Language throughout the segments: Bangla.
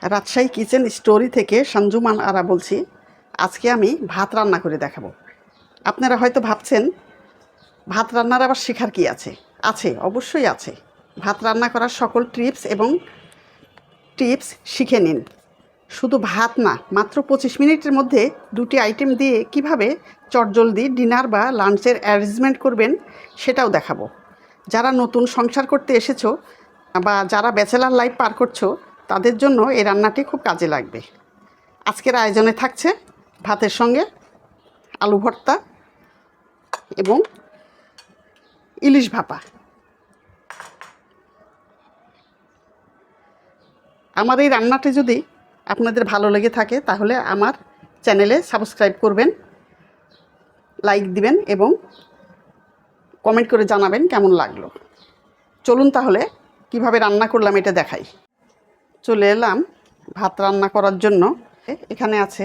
রাজশাহী কিচেন স্টোরি থেকে সঞ্জুমান আরা বলছি। আজকে আমি ভাত রান্না করে দেখাবো। আপনারা হয়তো ভাবছেন ভাত রান্নার আবার শেখার কি আছে? আছে, অবশ্যই আছে। ভাত রান্না করার সকল টিপস শিখে নিন। শুধু ভাত না, মাত্র 25 মিনিটের মধ্যে দুটি আইটেম দিয়ে কিভাবে চটজলদি ডিনার বা লাঞ্চের অ্যারেঞ্জমেন্ট করবেন সেটাও দেখাবো। যারা নতুন সংসার করতে এসেছো বা যারা ব্যাচেলার লাইফ পার করছো, তাদের জন্য এই রান্নাটি খুব কাজে লাগবে। আজকের আয়োজনে থাকছে ভাতের সঙ্গে আলু ভর্তা এবং ইলিশ ভাপা। আমার এই রান্নাটি যদি আপনাদের ভালো লেগে থাকে তাহলে আমার চ্যানেলে সাবস্ক্রাইব করবেন, লাইক দিবেন এবং কমেন্ট করে জানাবেন কেমন লাগলো। চলুন তাহলে কিভাবে রান্না করলাম এটা দেখাই। চলে এলাম ভাত রান্না করার জন্য। এখানে আছে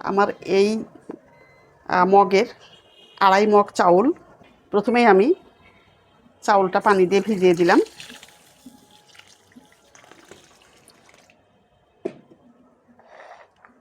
আমার এই মগের 2.5 মগ চাউল। প্রথমেই আমি চাউলটা পানি দিয়ে ভিজিয়ে দিলাম।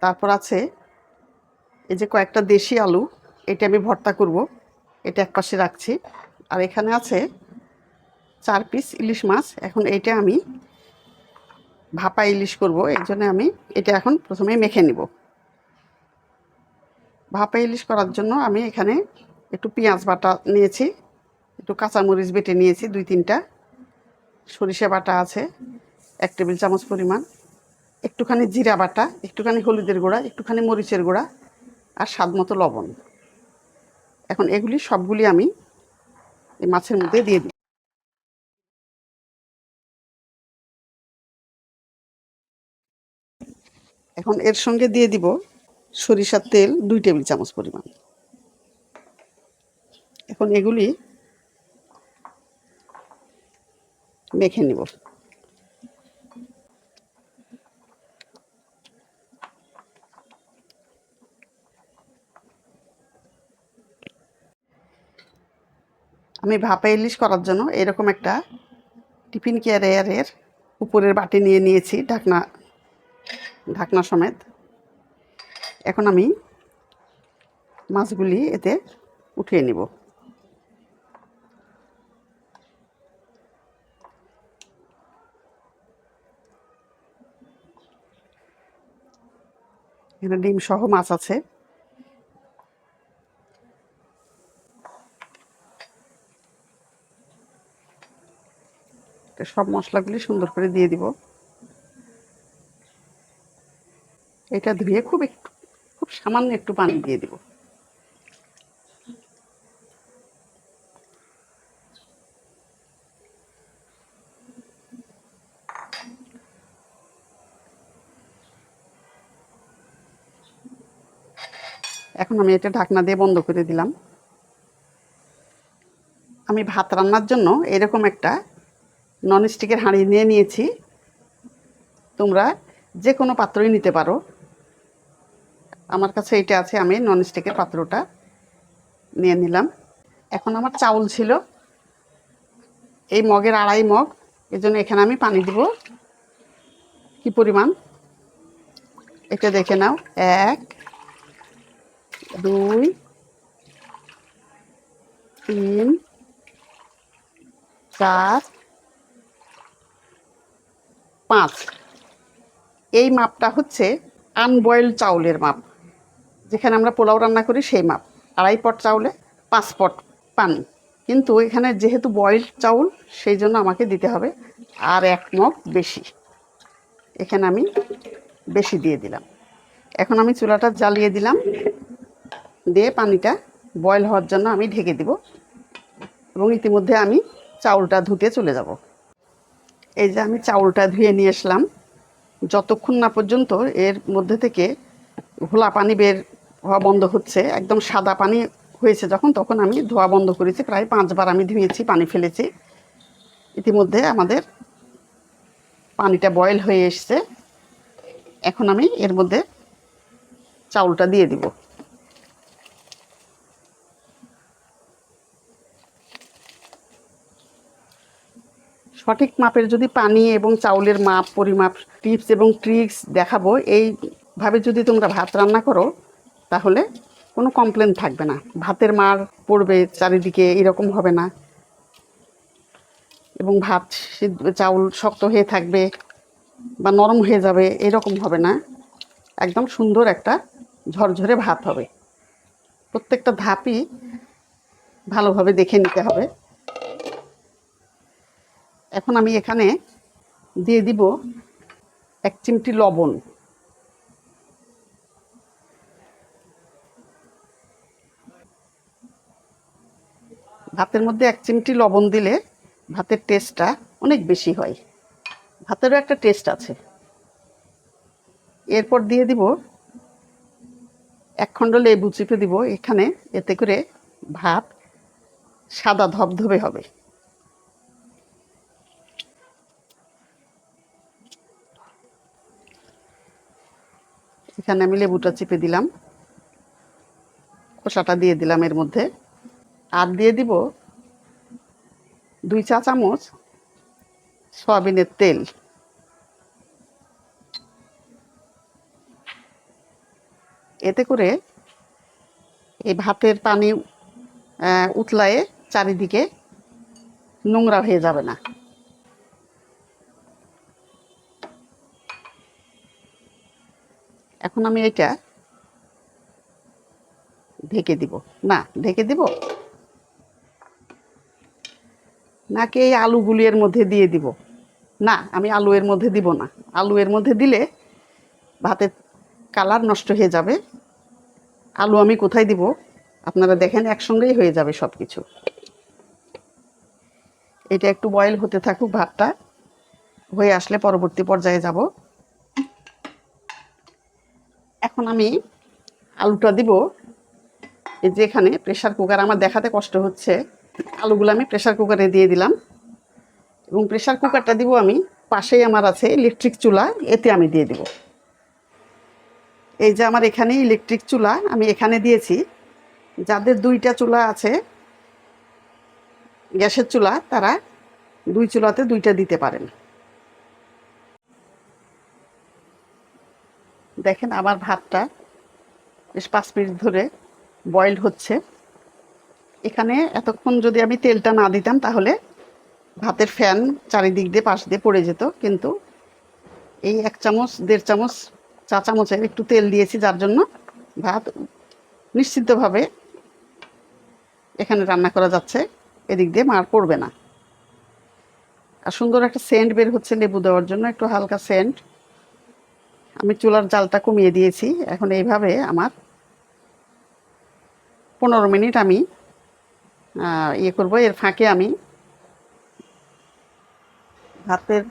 তারপর আছে এই যে কয়েকটা দেশি আলু, এটা আমি ভর্তা করব, এটা এক পাশে রাখছি। আর এখানে আছে 4 পিস ইলিশ মাছ। এখন এটা আমি ভাপা ইলিশ করব, এই জন্য আমি এটা এখন প্রথমে মেখে নিব। ভাপা ইলিশ করার জন্য আমি এখানে একটু পেঁয়াজ বাটা নিয়েছি, একটু কাঁচামরিচ বেটে নিয়েছি 2-3টা, সরিষা বাটা আছে 1 টেবিল চামচ পরিমাণ, একটুখানি জিরা বাটা, একটুখানি হলুদের গুঁড়া, একটুখানি মরিচের গুঁড়া আর স্বাদ মতো লবণ। এখন এগুলি সবগুলি আমি এই মাছের মধ্যে দিয়ে দিই। এখন এর সঙ্গে দিয়ে দিব সরিষার তেল 2 টেবিল চামচ পরিমাণ। এখন এগুলি মেখে নিব। আমি ভাপা ইলিশ করার জন্য এরকম একটা টিফিন ক্যারিয়ারের উপরের বাটি নিয়ে নিয়েছি, ঢাকনা সমেত। এখন আমি মাছগুলি এতে উঠিয়ে নিব। এখানে ডিম সহ মাছ আছে। সব মশলাগুলি সুন্দর করে দিয়ে দিব। এটা ধুয়ে খুব সামান্য একটু পানি দিয়ে দিব। এখন আমি এটা ঢাকনা দিয়ে বন্ধ করে দিলাম। আমি ভাত রান্নার জন্য এরকম একটা ননস্টিকের হাঁড়ি নিয়ে নিয়েছি। তোমরা যে কোনো পাত্রই নিতে পারো, আমার কাছে এটা আছে, আমি ননস্টিকের পাত্রটা নিয়ে নিলাম। এখন আমার চাউল ছিল এই মগের 2.5 মগ, এই জন্য এখানে আমি পানি দিব। কি পরিমাণ এটা দেখে নাও। 1, 2, 3, 4, 5। এই মাপটা হচ্ছে আনবয়েলড চাউলের মাপ, যেখানে আমরা পোলাও রান্না করি সেই মাপ। 2.5 পট চাউলে 5 পট পানি। কিন্তু এখানে যেহেতু বয়েলড চাউল, সেই জন্য আমাকে দিতে হবে আর 1 মগ বেশি। এখানে আমি বেশি দিয়ে দিলাম। এখন আমি চুলাটা জ্বালিয়ে দিলাম, দিয়ে পানিটা বয়েল হওয়ার জন্য আমি ঢেকে দিব এবং ইতিমধ্যে আমি চাউলটা ধুতে চলে যাব। এই যে আমি চাউলটা ধুয়ে নিয়ে আসলাম। যতক্ষণ না পর্যন্ত এর মধ্যে থেকে ঘোলা পানি বের হওয়া বন্ধ হচ্ছে, একদম সাদা পানি হয়েছে যখন, তখন আমি ধোয়া বন্ধ করেছি। প্রায় 5 বার আমি ধুয়েছি, পানি ফেলেছি। ইতিমধ্যে আমাদের পানিটা বয়েল হয়ে এসছে। এখন আমি এর মধ্যে চাউলটা দিয়ে দিব। সঠিক মাপের যদি পানি এবং চাউলের মাপ পরিমাপ টিপস এবং ট্রিক্স দেখাবো, এইভাবে যদি তোমরা ভাত রান্না করো তাহলে কোনো কমপ্লেন থাকবে না। ভাতের মার পড়বে চারিদিকে এরকম হবে না, এবং ভাত চাউল শক্ত হয়ে থাকবে বা নরম হয়ে যাবে এরকম হবে না। একদম সুন্দর একটা ঝরঝরে ভাত হবে। প্রত্যেকটা ধাপই ভালোভাবে দেখে নিতে হবে। এখন আমি এখানে দিয়ে দিব 1 চিমটি লবণ। ভাতের মধ্যে 1 চিমটি লবণ দিলে ভাতের টেস্টটা অনেক বেশি হয়। ভাতেরও একটা টেস্ট আছে। এরপর দিয়ে দিব 1 খণ্ড লেবু চিপে দিব এখানে, এতে করে ভাত সাদা ধবধবে হবে। এখানে আমি লেবুটা চিপে দিলাম, খোসাটা দিয়ে দিলাম এর মধ্যে। আর দিয়ে দিব 2 চা চামচ সয়াবিনের তেল। এতে করে এই ভাতের পানি উতলায়ে চারিদিকে নোংরা হয়ে যাবে না। এখন আমি এটা ঢেকে দিব। না, ঢেকে দিব নাকি এই আলুগুলি এর মধ্যে দিয়ে দিব? না, আমি আলু এর মধ্যে দিব না। আলু এর মধ্যে দিলে ভাতের কালার নষ্ট হয়ে যাবে। আলু আমি কোথায় দিব আপনারা দেখেন, একসঙ্গেই হয়ে যাবে সব কিছু। এটা একটু বয়েল হতে থাকুক, ভাতটা হয়ে আসলে পরবর্তী পর্যায়ে যাব। এখন আমি আলুটা দিব এই যে এখানে প্রেসার কুকার, আমার দেখাতে কষ্ট হচ্ছে। আলুগুলো আমি প্রেসার কুকারে দিয়ে দিলাম, এবং প্রেসার কুকারটা দিব আমি পাশেই আমার আছে ইলেকট্রিক চুলা, এতে আমি দিয়ে দিব। এই যে আমার এখানে ইলেকট্রিক চুলা আমি এখানে দিয়েছি। যাদের 2টা চুলা আছে গ্যাসের চুলা, তারা 2 চুলাতে 2টা দিতে পারেন। দেখেন আমার ভাতটা বেশ 5 মিনিট ধরে বয়েলড হচ্ছে। এখানে এতক্ষণ যদি আমি তেলটা না দিতাম তাহলে ভাতের ফ্যান চারিদিক দিয়ে পাশ দিয়ে পড়ে যেত, কিন্তু এই 1 চামচ 1.5 চামচ চা চামচের একটু তেল দিয়েছি, যার জন্য ভাত নিশ্চিতভাবে এখানে রান্না করা যাচ্ছে, এদিক দিয়ে মার পড়বে না। আর সুন্দর একটা সেন্ট বের হচ্ছে লেবু দেওয়ার জন্য, একটু হালকা সেন্ট। আমি চুলার জালটা কমিয়ে দিয়েছি। এখন এইভাবে আমার 15 মিনিট আমি ইয়ে করবো। এর ফাঁকে আমি ভাতের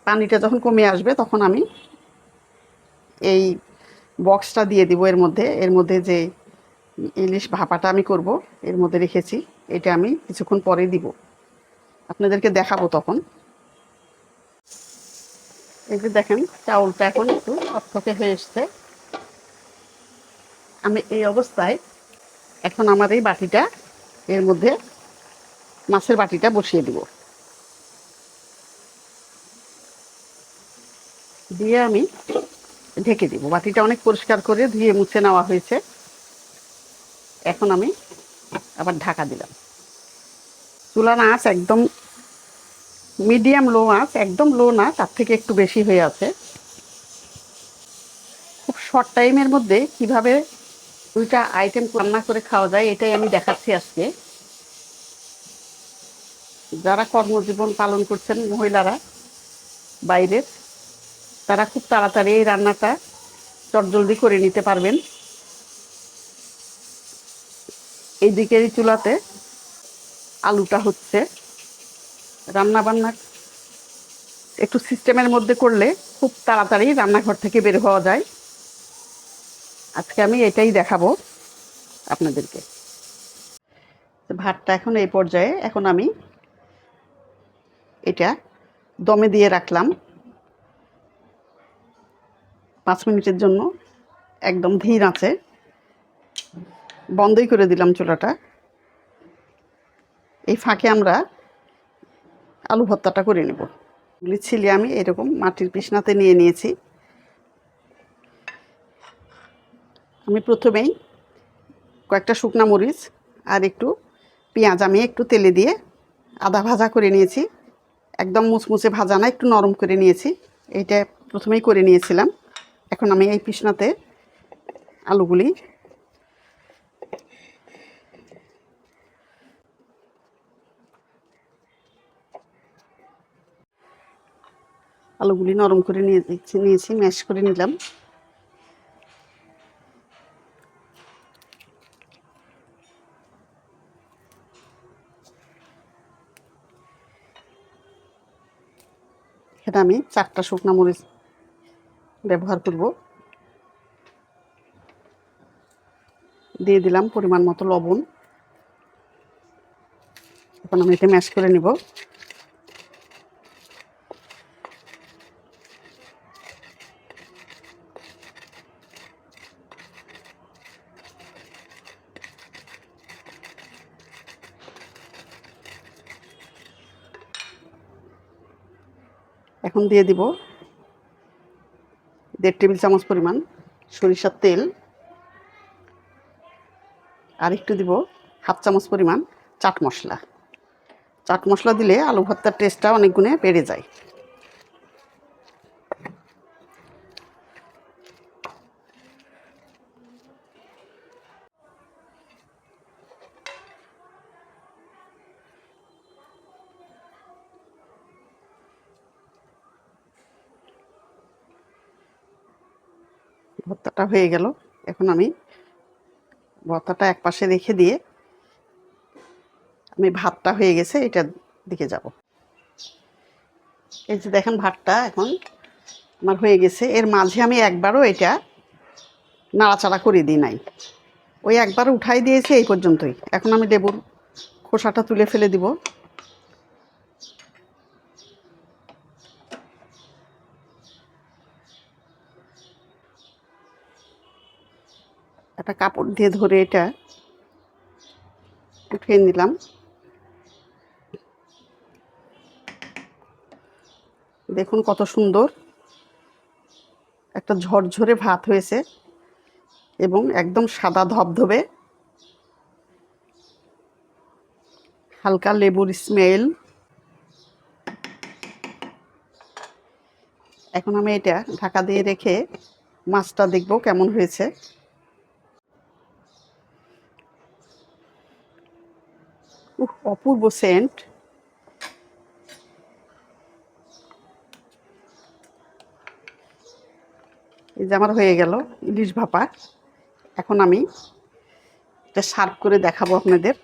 পানিটা যখন কমে আসবে তখন আমি এই বক্সটা দিয়ে দিব এর মধ্যে যে ইলিশ ভাপাটা আমি করব এর মধ্যে রেখেছি। এটা আমি কিছুক্ষণ পরে দিব, আপনাদেরকে দেখাবো তখন। এই যে দেখেন চাউলটা এখন একটু থকথকে হয়ে এসছে। আমি এই অবস্থায় এখন আমার এই বাটিটা এর মধ্যে মাছের বাটিটা বসিয়ে দিব। দিয়ে আমি ঢেকে দিব। বাটিটা অনেক পরিষ্কার করে ধুয়ে মুছে নেওয়া হয়েছে। এখন আমি আবার ঢাকা দিলাম। চুলার আঁচ একদম মিডিয়াম লো আঁচ, একদম লো না, তার থেকে একটু বেশি হয়ে আছে। খুব শর্ট টাইমের মধ্যে কিভাবে 2টা আইটেম রান্না করে খাওয়া যায় এটাই আমি দেখাচ্ছি আজকে। যারা কর্মজীবন পালন করছেন মহিলারা বাইরের, তারা খুব তাড়াতাড়ি এই রান্নাটা চটজলদি করে নিতে পারবেন। এই দিকের চুলাতে আলুটা হচ্ছে। রান্না বান্না একটু সিস্টেমের মধ্যে করলে খুব তাড়াতাড়ি রান্নাঘর থেকে বের হওয়া যায়। আজকে আমি এটাই দেখাবো আপনাদেরকে। ভাতটা এখন এই পর্যায়ে, এখন আমি এটা দমে দিয়ে রাখলাম 5 মিনিটের জন্য, একদম ধীর আঁচে। বন্ধই করে দিলাম চুলাটা। এই ফাঁকে আমরা আলু ভর্তাটা করে নেব। এগুলি ছিলে আমি এরকম মাটির পিসনাতে নিয়ে নিয়েছি। আমি প্রথমেই কয়েকটা শুকনা মরিচ আর একটু পেঁয়াজ আমি একটু তেলে দিয়ে আধা ভাজা করে নিয়েছি। একদম মুচমুচে ভাজা না, একটু নরম করে নিয়েছি। এইটা প্রথমেই করে নিয়েছিলাম। এখন আমি এই পিসনাতে আলুগুলি নরম করে নিয়েছি, ম্যাশ করে নিলাম। এটা আমি 4টা শুকনা মরিচ ব্যবহার করব। দিয়ে দিলাম পরিমাণ মতো লবণ। এখন আমি এটা ম্যাশ করে নিব। এখন দিয়ে দিব 1.5 টেবিল চামচ পরিমাণ সরিষার তেল, আর একটু দিব 1/2 চামচ পরিমাণ চাট মশলা। চাট মশলা দিলে আলু ভর্তার টেস্টটা অনেক গুণে বেড়ে যায়। ভর্তাটা হয়ে গেল। এখন আমি ভর্তাটা একপাশে রেখে দিয়ে আমি ভাতটা হয়ে গেছে এটার দিকে যাব। এই যে দেখেন ভাতটা এখন আমার হয়ে গেছে। এর মাঝে আমি একবারও এটা নাড়াচাড়া করে দিই নাই, ওই একবার উঠাই দিয়েছি এই পর্যন্তই। এখন আমি লেবুর খোসাটা তুলে ফেলে দিব। একটা কাপড় দিয়ে ধরে এটা উঠিয়ে নিলাম। দেখুন কত সুন্দর একটা ঝরঝরে ভাত হয়েছে এবং একদম সাদা ধবধবে, হালকা লেবুর স্মেল। এখন আমি এটা ঢাকা দিয়ে রেখে মাছটা দেখব কেমন হয়েছে। অপূর্ব সেন্ট। এই যে আমার হয়ে গেল ইলিশ ভাপা। এখন আমি এটা সার্ভ করে দেখাবো আপনাদের।